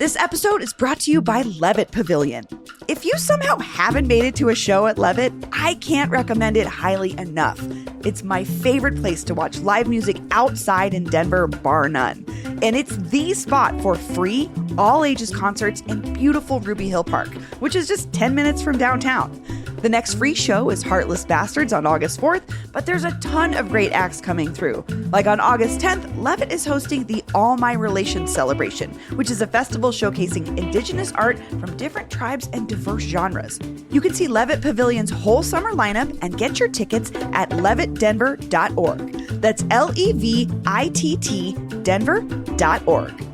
This episode is brought to you by Levitt Pavilion. If you somehow haven't made it to a show at Levitt, I can't recommend it highly enough. It's my favorite place to watch live music outside in Denver, bar none. And it's the spot for free, all-ages concerts in beautiful Ruby Hill Park, which is just 10 minutes from downtown. The next free show is Heartless Bastards on August 4th, but there's a ton of great acts coming through. Like on August 10th, Levitt is hosting the All My Relations Celebration, which is a festival showcasing indigenous art from different tribes and diverse genres. You can see Levitt Pavilion's whole summer lineup and get your tickets at levittdenver.org. That's Levitt Denver.org.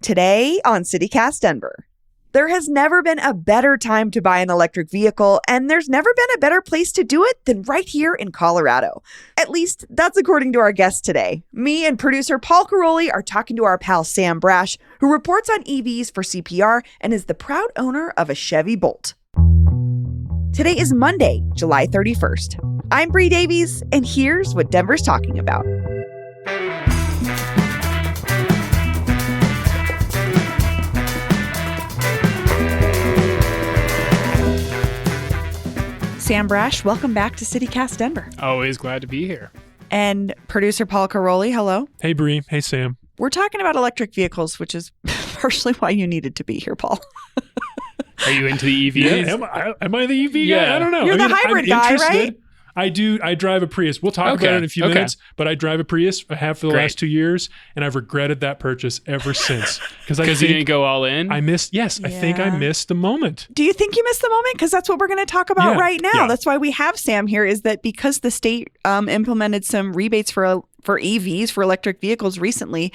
Today on CityCast Denver. There has never been a better time to buy an electric vehicle, and there's never been a better place to do it than right here in Colorado. At least, that's according to our guest today. Me and producer Paul Caroli are talking to our pal Sam Brash, who reports on EVs for CPR and is the proud owner of a Chevy Bolt. Today is Monday, July 31st. I'm Bree Davies, and here's what Denver's talking about. Sam Brash, welcome back to CityCast Denver. Always glad to be here. And producer Paul Caroli, hello. Hey, Bree. Hey, Sam. We're talking about electric vehicles, which is partially why you needed to be here, Paul. Are you into the EVs? Yeah, am I the EV guy? Yeah. I don't know. You're the hybrid guy, right? I do. I drive a Prius. We'll talk about it in a few minutes, but I drive a Prius. I have for the last 2 years, and I've regretted that purchase ever since. Because you didn't go all in? I think I missed the moment. Do you think you missed the moment? Because that's what we're going to talk about right now. Yeah. That's why we have Sam here, is that because the state implemented some rebates for EVs, for electric vehicles recently.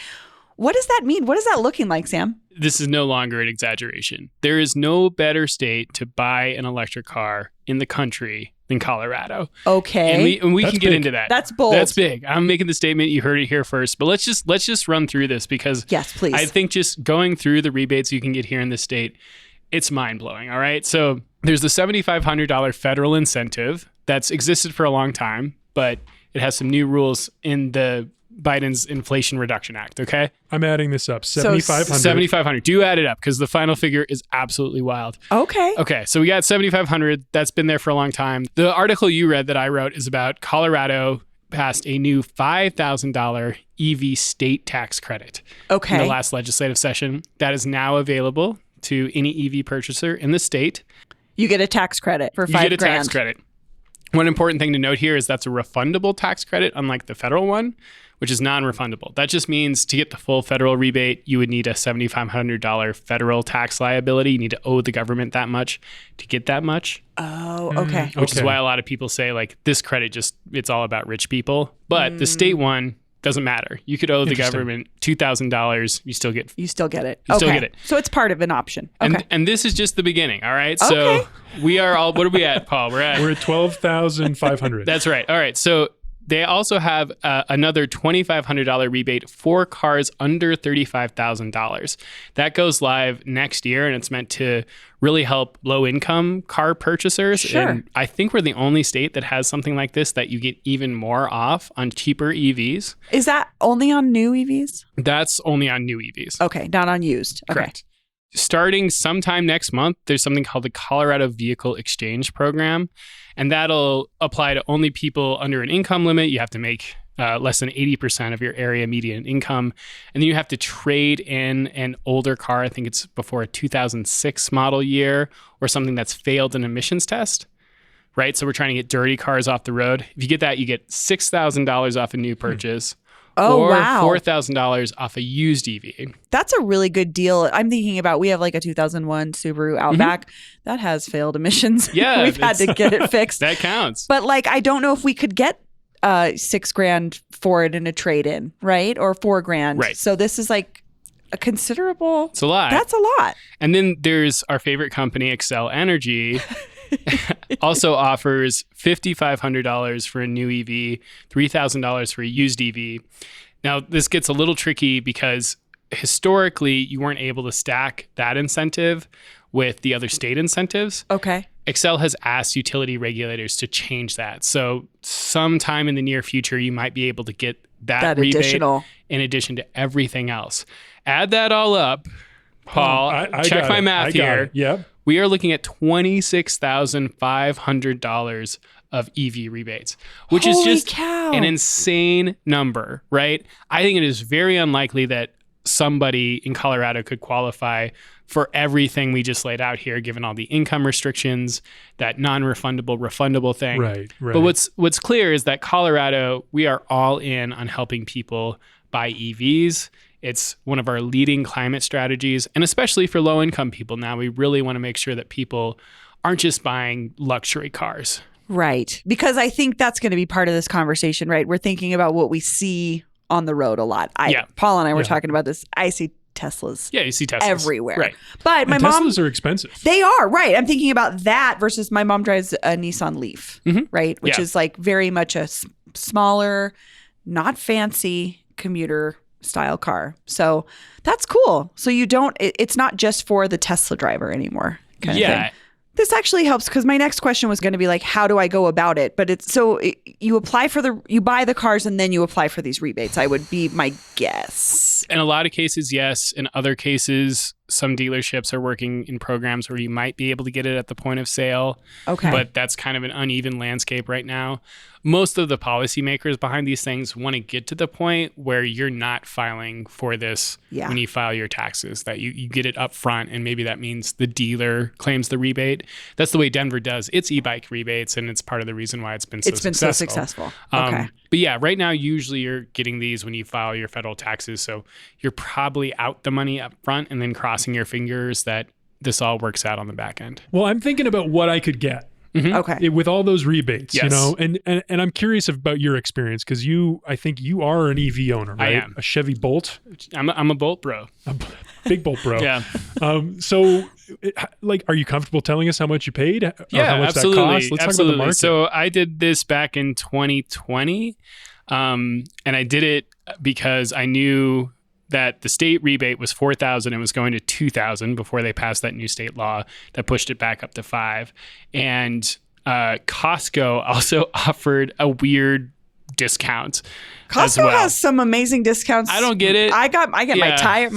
What does that mean? What is that looking like, Sam? This is no longer an exaggeration. There is no better state to buy an electric car in the country than Colorado. Okay. And we can get into that. That's bold. That's big. I'm making the statement. You heard it here first. But let's just run through this because yes, please. I think just going through the rebates you can get here in the state, it's mind-blowing. All right. So there's the $7,500 federal incentive that's existed for a long time, but it has some new rules in the Biden's Inflation Reduction Act, okay? I'm adding this up. 7,500. 7,500. Do add it up because the final figure is absolutely wild. Okay. Okay, so we got 7,500. That's been there for a long time. The article you read that I wrote is about Colorado passed a new $5,000 EV state tax credit in the last legislative session. That is now available to any EV purchaser in the state. You get a tax credit for $5,000. You get a tax credit. One important thing to note here is that's a refundable tax credit, unlike the federal one, which is non-refundable. That just means to get the full federal rebate, you would need a $7,500 federal tax liability. You need to owe the government that much to get that much. Oh, okay. Which is why a lot of people say, like, this credit it's all about rich people. But the state one doesn't matter. You could owe the government $2,000. You still get it. You still get it. So it's part of an option. Okay. And this is just the beginning, all right? So we are all, what are we at, Paul? We're at 12,500. That's right. All right. So they also have another $2,500 rebate for cars under $35,000. That goes live next year, and it's meant to really help low-income car purchasers. Sure. And I think we're the only state that has something like this, that you get even more off on cheaper EVs. Is that only on new EVs? That's only on new EVs. Okay, not on used. Okay. Correct. Starting sometime next month, there's something called the Colorado Vehicle Exchange Program, and that'll apply to only people under an income limit. You have to make less than 80% of your area median income, and then you have to trade in an older car. I think it's before a 2006 model year or something that's failed an emissions test, right? So we're trying to get dirty cars off the road. If you get that, you get $6,000 off a new purchase. Or $4,000 off a used EV. That's a really good deal. I'm thinking about, we have like a 2001 Subaru Outback that has failed emissions. Yeah. We've had to get it fixed. That counts. But like, I don't know if we could get $6,000 for it in a trade-in, right? Or $4,000. Right. So this is like a considerable. It's a lot. That's a lot. And then there's our favorite company, Xcel Energy. Also offers $5,500 for a new EV, $3,000 for a used EV. Now, this gets a little tricky because historically you weren't able to stack that incentive with the other state incentives. Okay. Xcel has asked utility regulators to change that. So sometime in the near future, you might be able to get that rebate additional, in addition to everything else. Add that all up, Paul. I check my math here. Yep. We are looking at $26,500 of EV rebates, which is Holy just cow. an insane number, right? I think it is very unlikely that somebody in Colorado could qualify for everything we just laid out here, given all the income restrictions, that non-refundable, refundable thing. Right. But what's clear is that Colorado, we are all in on helping people buy EVs. It's one of our leading climate strategies, and especially for low-income people now, we really want to make sure that people aren't just buying luxury cars. Right. Because I think that's going to be part of this conversation, right? We're thinking about what we see on the road a lot. Paul and I were talking about this. I see Teslas. Yeah, you see Teslas everywhere. Right. But my mom... Teslas are expensive. They are, right. I'm thinking about that versus my mom drives a Nissan Leaf, right? Which is like very much a smaller, not fancy commuter style car. So that's cool. So you don't, it's not just for the Tesla driver anymore. Kind of thing. This actually helps because my next question was going to be like, how do I go about it? But you buy the cars and then you apply for these rebates. I would be my guess. In a lot of cases, yes. In other cases, some dealerships are working in programs where you might be able to get it at the point of sale. Okay. But that's kind of an uneven landscape right now. Most of the policymakers behind these things want to get to the point where you're not filing for this when you file your taxes, that you get it up front, and maybe that means the dealer claims the rebate. That's the way Denver does its e-bike rebates, and it's part of the reason why it's been so successful. Okay. But yeah, right now, usually you're getting these when you file your federal taxes, so you're probably out the money up front and then crossing your fingers that this all works out on the back end. Well, I'm thinking about what I could get. Okay. With all those rebates, Yes. you know, and I'm curious about your experience because I think you are an EV owner, right? I am. A Chevy Bolt. I'm a Bolt bro. A big Bolt bro. Yeah. So, are you comfortable telling us how much you paid? Or Yeah, how much absolutely. that cost? Let's talk about the market. So I did this back in 2020, and I did it because I knew that the state rebate was $4,000 and was going to $2,000 before they passed that new state law that pushed it back up to $5,000. And Costco also offered a weird discount. Costco has some amazing discounts. I don't get it. I get my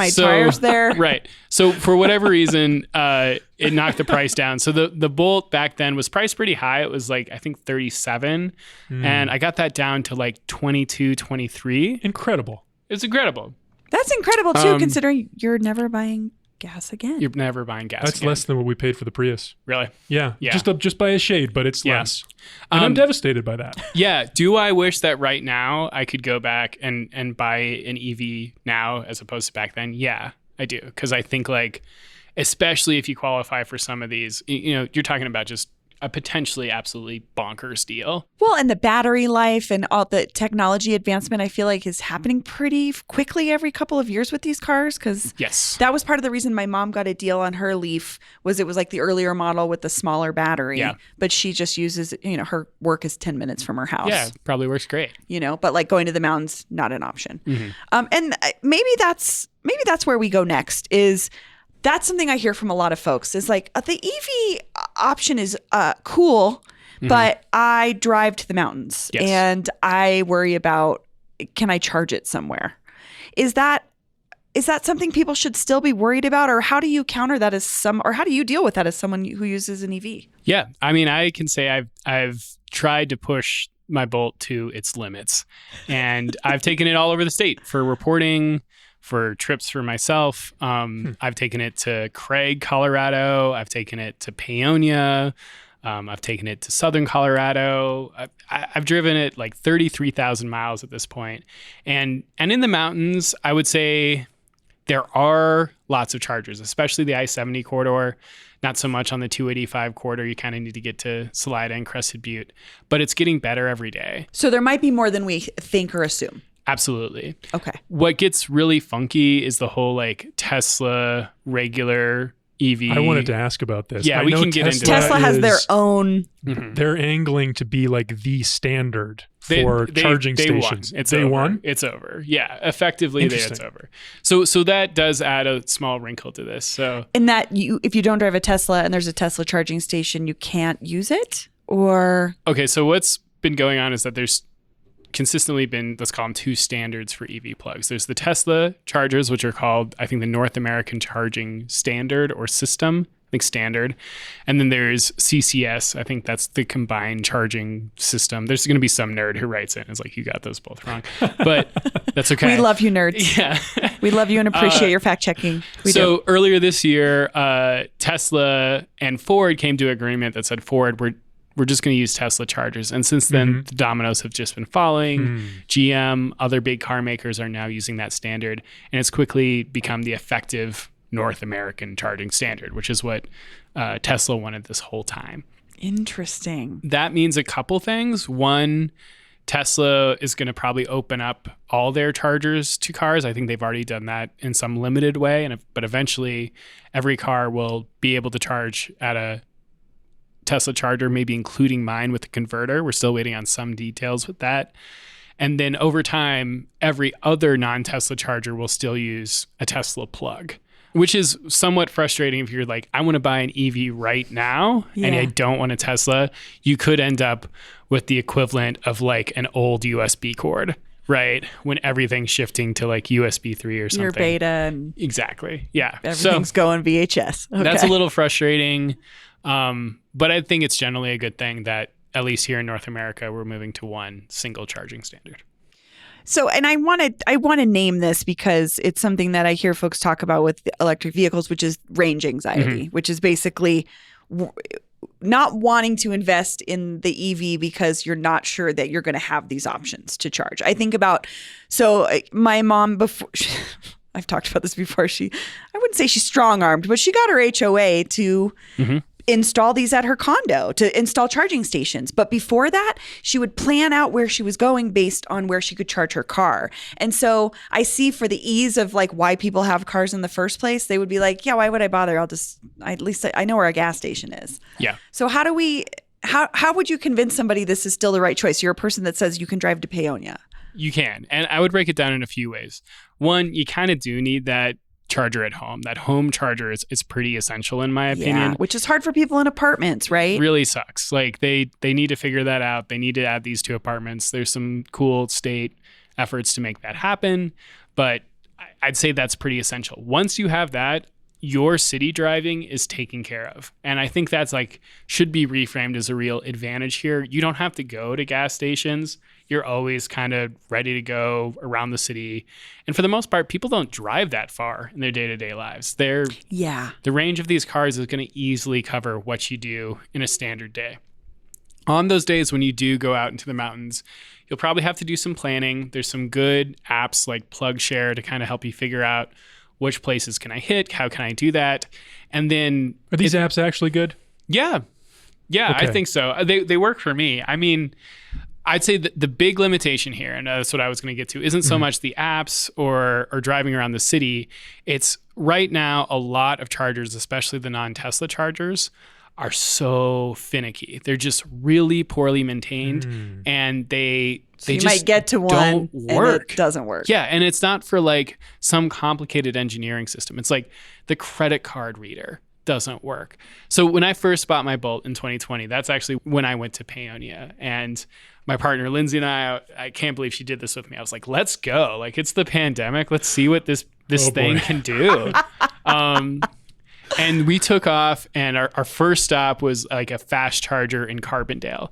tires there. Right. So for whatever reason, it knocked the price down. So the Bolt back then was priced pretty high. It was like, I think $37,000. And I got that down to like $22,000, $23,000. Incredible. It's incredible. That's incredible too, considering you're never buying gas again. You're never buying gas That's again. less than what we paid for the Prius. Really? Yeah. Just by a shade, but it's less. And Um, I'm devastated by that. Yeah. Do I wish that right now I could go back and buy an EV now as opposed to back then? Yeah, I do. Because I think especially if you qualify for some of these, you're talking about just a potentially absolutely bonkers deal. Well, and the battery life and all the technology advancement, I feel like is happening pretty quickly every couple of years with these cars. Because that was part of the reason my mom got a deal on her Leaf was it was like the earlier model with the smaller battery. Yeah. But she just uses, her work is 10 minutes from her house. Yeah, probably works great. But like going to the mountains, not an option. Mm-hmm. And maybe that's where we go next is that's something I hear from a lot of folks is like the EV option is cool, but I drive to the mountains and I worry about, can I charge it somewhere? Is that something people should still be worried about, or how do you counter that or how do you deal with that as someone who uses an EV? Yeah. I mean, I can say I've tried to push my Bolt to its limits, and I've taken it all over the state for reporting, for trips for myself. I've taken it to Craig, Colorado. I've taken it to Paonia. I've taken it to Southern Colorado. I've driven it like 33,000 miles at this point. And in the mountains, I would say there are lots of chargers, especially the I-70 corridor. Not so much on the 285 corridor. You kind of need to get to Salida and Crested Butte. But it's getting better every day. So there might be more than we think or assume. Absolutely. Okay. What gets really funky is the whole Tesla regular EV. I wanted to ask about this. Yeah, we can get into Tesla has their own. They're angling to be like the standard for charging stations. They won. It's over. Yeah, effectively, it's over. So that does add a small wrinkle to this. So in that if you don't drive a Tesla and there's a Tesla charging station, you can't use it, or okay. So what's been going on is that there's consistently been, let's call them two standards for EV plugs. There's the Tesla chargers, which are called, I think, the North American Charging Standard or System. I think standard. And then there's CCS. I think that's the combined charging system. There's going to be some nerd who writes it and is like, you got those both wrong. But that's okay. We love you, nerds. Yeah. We love you and appreciate your fact checking. So earlier this year, Tesla and Ford came to an agreement that said, Ford, we're just going to use Tesla chargers. And since then, the dominoes have just been following. GM, other big car makers are now using that standard. And it's quickly become the effective North American charging standard, which is what Tesla wanted this whole time. Interesting. That means a couple things. One, Tesla is going to probably open up all their chargers to cars. I think they've already done that in some limited way. But eventually, every car will be able to charge at a Tesla charger, maybe including mine with the converter. We're still waiting on some details with that. And then over time, every other non-Tesla charger will still use a Tesla plug, which is somewhat frustrating if you're like, I want to buy an EV right now and I don't want a Tesla. You could end up with the equivalent of like an old USB cord, right? When everything's shifting to like USB 3 or something. Your beta and exactly. Yeah. Everything's going VHS. Okay. That's a little frustrating. But I think it's generally a good thing that at least here in North America, we're moving to one single charging standard. So, and I want to name this because it's something that I hear folks talk about with electric vehicles, which is range anxiety, which is basically not wanting to invest in the EV because you're not sure that you're going to have these options to charge. I think about, so my mom before, I've talked about this before. I wouldn't say she's strong-armed, but she got her HOA to install these at her condo, to install charging stations. But before that, she would plan out where she was going based on where she could charge her car. And so I see for the ease of like why people have cars in the first place, they would be like, yeah, why would I bother? At least I know where a gas station is. Yeah. So how would you convince somebody this is still the right choice? You're a person that says you can drive to Paonia. You can. And I would break it down in a few ways. One, you kind of do need that charger at home. That home charger is pretty essential in my opinion. Which is hard for people in apartments, right? Really sucks. Like they need to figure that out. They need to add these to apartments. There's some cool state efforts to make that happen, but I'd say that's pretty essential. Once you have that, your city driving is taken care of. And I think that's like should be reframed as a real advantage here. You don't have to go to gas stations. You're always kind of ready to go around the city. And for the most part, people don't drive that far in their day-to-day lives. The range of these cars is going to easily cover what you do in a standard day. On those days when you do go out into the mountains, you'll probably have to do some planning. There's some good apps like PlugShare to kind of help you figure out which places can I hit? How can I do that? And then... Are these apps actually good? Yeah. Yeah, okay. I think so. They work for me. I mean, I'd say that the big limitation here, and that's what I was going to get to, isn't so much the apps or driving around the city. It's right now a lot of chargers, especially the non-Tesla chargers, are so finicky. They're just really poorly maintained, and they just might get to one don't work. And it doesn't work. Yeah, and it's not for like some complicated engineering system. It's like the credit card reader doesn't work. So when I first bought my Bolt in 2020, that's actually when I went to Paonia, and my partner Lindsay and I can't believe she did this with me. I was like, let's go. Like, it's the pandemic. Let's see what this thing can do. And we took off, and our first stop was like a fast charger in Carbondale.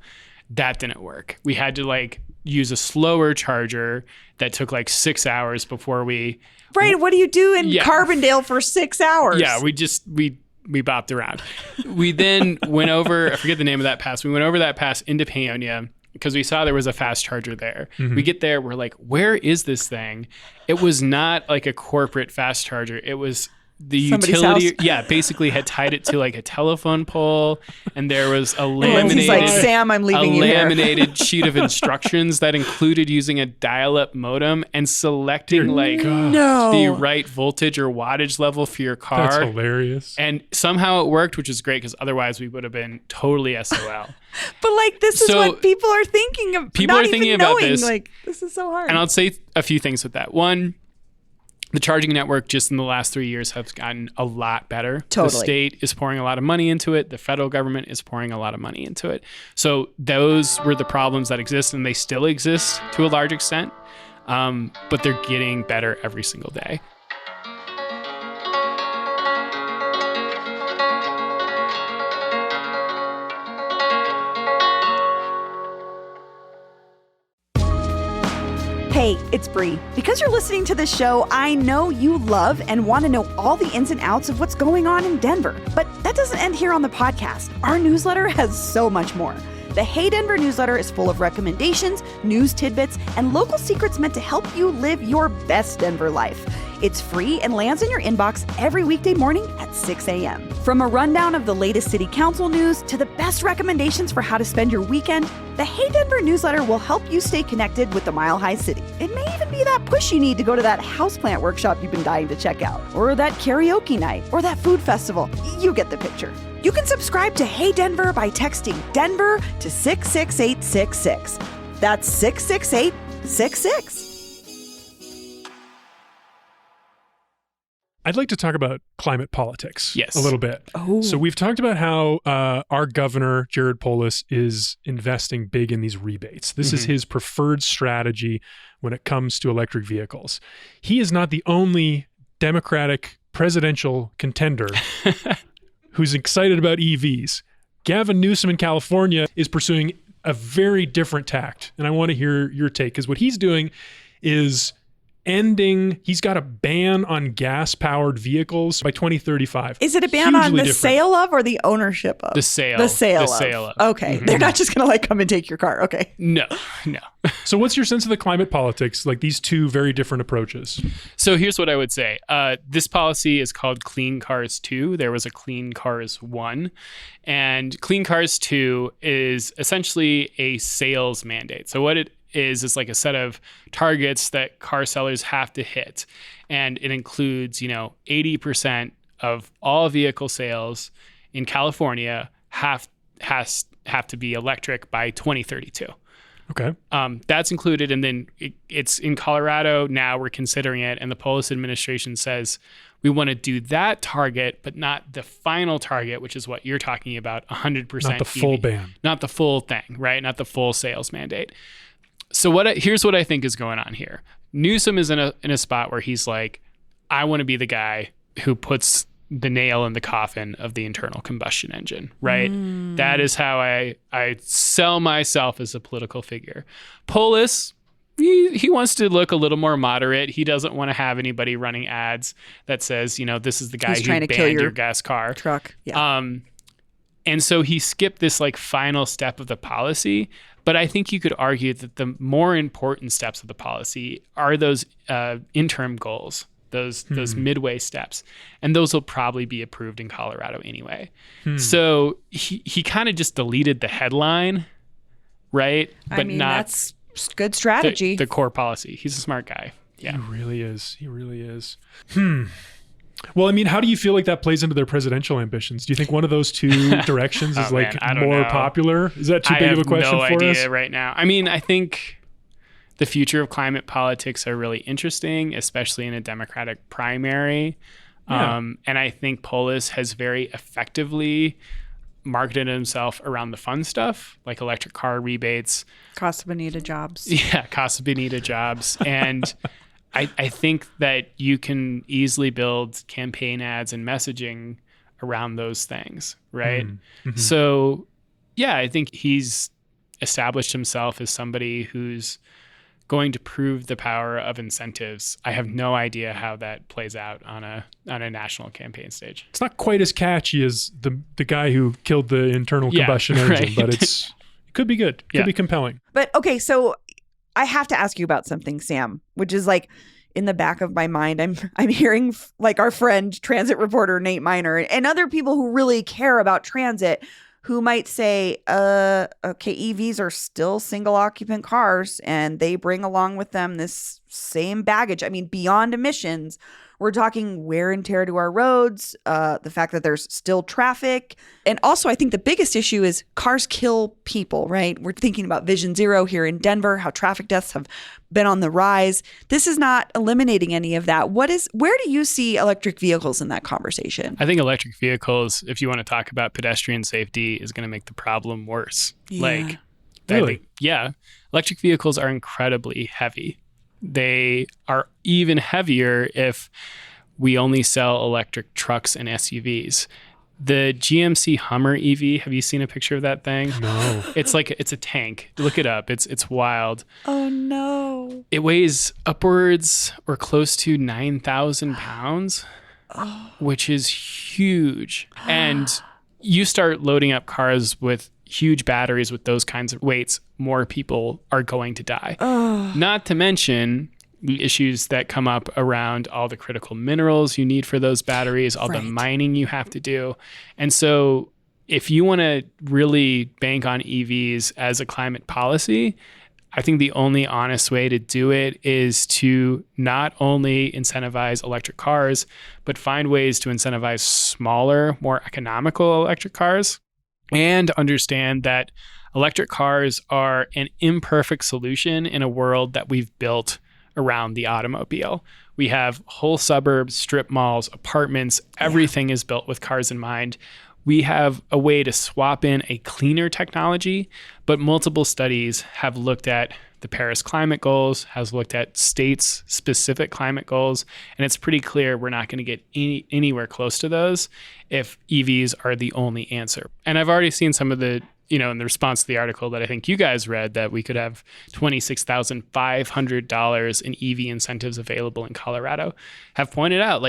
That didn't work. We had to like use a slower charger that took like 6 hours before we... Right. What do you do in Carbondale for 6 hours? Yeah, we bopped around. We then went over, I forget the name of that pass. We went over that pass into Paonia because we saw there was a fast charger there. We get there, we're like, where is this thing? It was not like a corporate fast charger. It was the somebody's utility. house. Basically had tied it to like a telephone pole, and there was a laminated, like, Sam, I'm leaving you here. laminated sheet of instructions that included using a dial-up modem and selecting the right voltage or wattage level for your car. That's hilarious. And somehow it worked, which is great because otherwise we would have been totally SOL. But like, this is what people are thinking of. People not are thinking even about knowing, this. Like, this is so hard. And I'll say a few things with that. One, the charging network just in the last 3 years has gotten a lot better. Totally. The state is pouring a lot of money into it. The federal government is pouring a lot of money into it. So those were the problems that exist, and they still exist to a large extent. But they're getting better every single day. Hey, it's Bree. Because you're listening to this show, I know you love and want to know all the ins and outs of what's going on in Denver. But that doesn't end here on the podcast. Our newsletter has so much more. The Hey Denver newsletter is full of recommendations, news tidbits, and local secrets meant to help you live your best Denver life. It's free and lands in your inbox every weekday morning at 6 a.m. From a rundown of the latest city council news to the best recommendations for how to spend your weekend, the Hey Denver newsletter will help you stay connected with the Mile High City. It may even be that push you need to go to that houseplant workshop you've been dying to check out, or that karaoke night, or that food festival. You get the picture. You can subscribe to Hey Denver by texting Denver to 66866. That's 66866. I'd like to talk about climate politics Yes. a little bit. Oh. So we've talked about how our governor, Jared Polis, is investing big in these rebates. This is his preferred strategy when it comes to electric vehicles. He is not the only Democratic presidential contender who's excited about EVs. Gavin Newsom in California is pursuing a very different tact. And I want to hear your take, because what he's doing is he's got a ban on gas-powered vehicles by 2035. Is it a ban on the sale of or the ownership of? The sale. The sale of. Okay. They're not just going to come and take your car. Okay. No. So what's your sense of the climate politics, like these two very different approaches? So here's what I would say. This policy is called Clean Cars 2. There was a Clean Cars 1. And Clean Cars 2 is essentially a sales mandate. So what it is like a set of targets that car sellers have to hit. And it includes, 80% of all vehicle sales in California have to be electric by 2032. Okay. That's included. And then it's in Colorado. Now we're considering it. And the Polis administration says we want to do that target, but not the final target, which is what you're talking about, 100%. Not the full EV. ban. Not the full thing, right? Not the full sales mandate. So here's what I think is going on here. Newsom is in a spot where he's like, I want to be the guy who puts the nail in the coffin of the internal combustion engine, right? That is how I sell myself as a political figure. Polis, he wants to look a little more moderate. He doesn't want to have anybody running ads that says, this is the guy who banned your gas car truck. Yeah. And so he skipped this final step of the policy. But I think you could argue that the more important steps of the policy are those interim goals, those midway steps. And those will probably be approved in Colorado anyway. So he kind of just deleted the headline, right? But that's good strategy. The core policy. He's a smart guy. Yeah. He really is. Well, how do you feel like that plays into their presidential ambitions? Do you think one of those two directions is more popular? Is that too big of a question for us? I have no idea right now. I think the future of climate politics are really interesting, especially in a Democratic primary. Yeah. And I think Polis has very effectively marketed himself around the fun stuff, like electric car rebates. Cost of Bonita jobs. Yeah, cost of Bonita jobs. And I think that you can easily build campaign ads and messaging around those things, right? Mm-hmm. So, yeah, I think he's established himself as somebody who's going to prove the power of incentives. I have no idea how that plays out on a national campaign stage. It's not quite as catchy as the guy who killed the internal combustion engine, right. But it could be good. Could be compelling. But okay, so I have to ask you about something, Sam, which is in the back of my mind, I'm hearing our friend transit reporter Nate Miner and other people who really care about transit who might say, okay, EVs are still single occupant cars and they bring along with them this same baggage. I mean, beyond emissions, we're talking wear and tear to our roads, the fact that there's still traffic. And also, I think the biggest issue is cars kill people, right? We're thinking about Vision Zero here in Denver, how traffic deaths have been on the rise. This is not eliminating any of that. Where do you see electric vehicles in that conversation? I think electric vehicles, if you want to talk about pedestrian safety, is going to make the problem worse. Yeah. Really? Electric vehicles are incredibly heavy. They are even heavier if we only sell electric trucks and SUVs. The GMC Hummer EV, have you seen a picture of that thing? No. It's a tank. Look it up. It's wild. Oh, no. It weighs upwards or close to 9,000 pounds, which is huge. And you start loading up cars with huge batteries with those kinds of weights, more people are going to die. Not to mention the issues that come up around all the critical minerals you need for those batteries, all the mining you have to do. And so if you want to really bank on EVs as a climate policy, I think the only honest way to do it is to not only incentivize electric cars, but find ways to incentivize smaller, more economical electric cars, and understand that electric cars are an imperfect solution in a world that we've built around the automobile. We have whole suburbs, strip malls, apartments, everything is built with cars in mind. We have a way to swap in a cleaner technology, but multiple studies have looked at the Paris climate goals, has looked at states' specific climate goals, and it's pretty clear we're not going to get anywhere close to those if EVs are the only answer. And I've already seen some of the, in the response to the article that I think you guys read, that we could have $26,500 in EV incentives available in Colorado, have pointed out,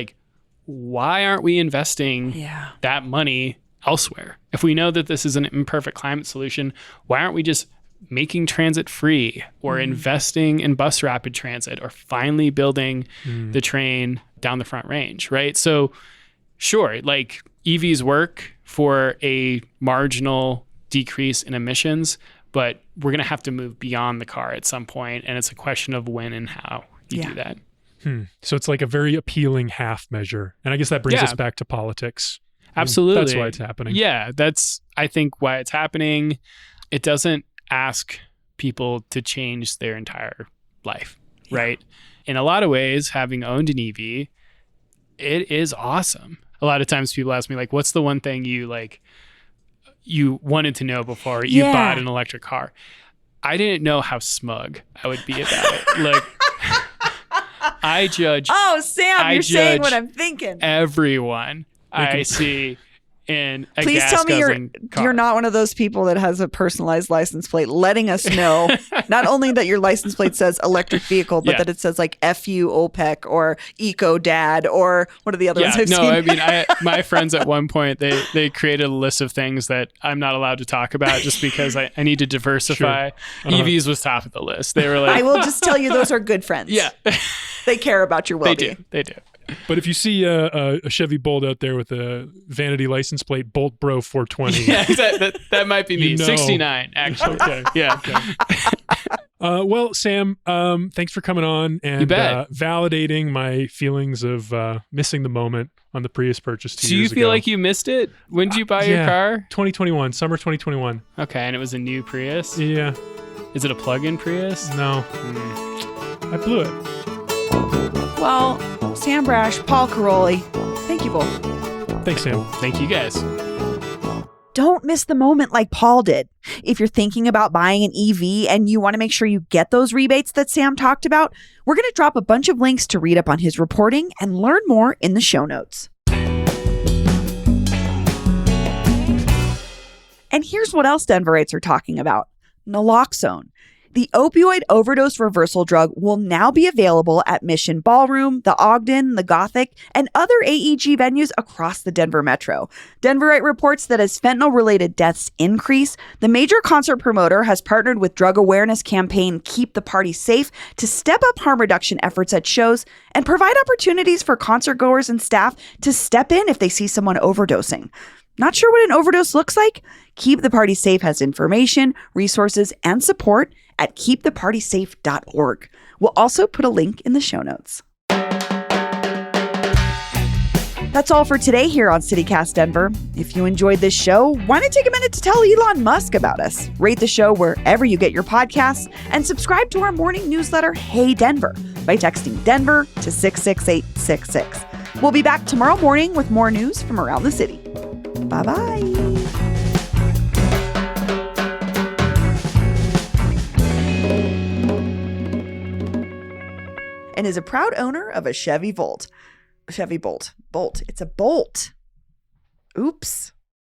why aren't we investing that money elsewhere? If we know that this is an imperfect climate solution, why aren't we just making transit free, or investing in bus rapid transit, or finally building the train down the Front Range, right? So sure, EVs work for a marginal decrease in emissions, but we're going to have to move beyond the car at some point, and it's a question of when and how you do that. So it's like a very appealing half measure. And I guess that brings us back to politics. Absolutely. That's why it's happening. Yeah, that's, I think, why it's happening. It doesn't ask people to change their entire life, right? In a lot of ways, having owned an EV, it is awesome. A lot of times people ask me, what's the one thing you wanted to know before you bought an electric car? I didn't know how smug I would be about it. I judge. Oh, Sam, you're saying what I'm thinking. Everyone I see in a Please gas tell me car. you're not one of those people that has a personalized license plate letting us know not only that your license plate says electric vehicle, but that it says FU OPEC or Eco Dad or what are the other ones I've seen? I mean, my friends at one point, they created a list of things that I'm not allowed to talk about just because I need to diversify. Sure. EVs was top of the list. They were I will just tell you, those are good friends. Yeah. They care about your well-being. They do. But if you see a Chevy Bolt out there with a vanity license plate, Bolt Bro 420. Yeah, that might be me. 69, actually. Okay. Yeah. Okay. Well, Sam, thanks for coming on and validating my feelings of missing the moment on the Prius purchase 2 years ago. Do you feel like you missed it? When did you buy your car? 2021, summer 2021. Okay, and it was a new Prius? Yeah. Is it a plug-in Prius? No. I blew it. Well, Sam Brash, Paul Caroli, thank you both. Thanks, Sam. Thank you guys. Don't miss the moment like Paul did. If you're thinking about buying an EV and you want to make sure you get those rebates that Sam talked about, we're going to drop a bunch of links to read up on his reporting and learn more in the show notes. And here's what else Denverites are talking about. Naloxone. The opioid overdose reversal drug will now be available at Mission Ballroom, the Ogden, the Gothic, and other AEG venues across the Denver metro. Denverite reports that as fentanyl-related deaths increase, the major concert promoter has partnered with drug awareness campaign Keep the Party Safe to step up harm reduction efforts at shows and provide opportunities for concertgoers and staff to step in if they see someone overdosing. Not sure what an overdose looks like? Keep the Party Safe has information, resources, and support at keepthepartysafe.org. We'll also put a link in the show notes. That's all for today here on CityCast Denver. If you enjoyed this show, why not take a minute to tell Elon Musk about us? Rate the show wherever you get your podcasts and subscribe to our morning newsletter, Hey Denver, by texting Denver to 66866. We'll be back tomorrow morning with more news from around the city. Bye-bye. And is a proud owner of a Chevy Bolt. It's a Bolt. Oops.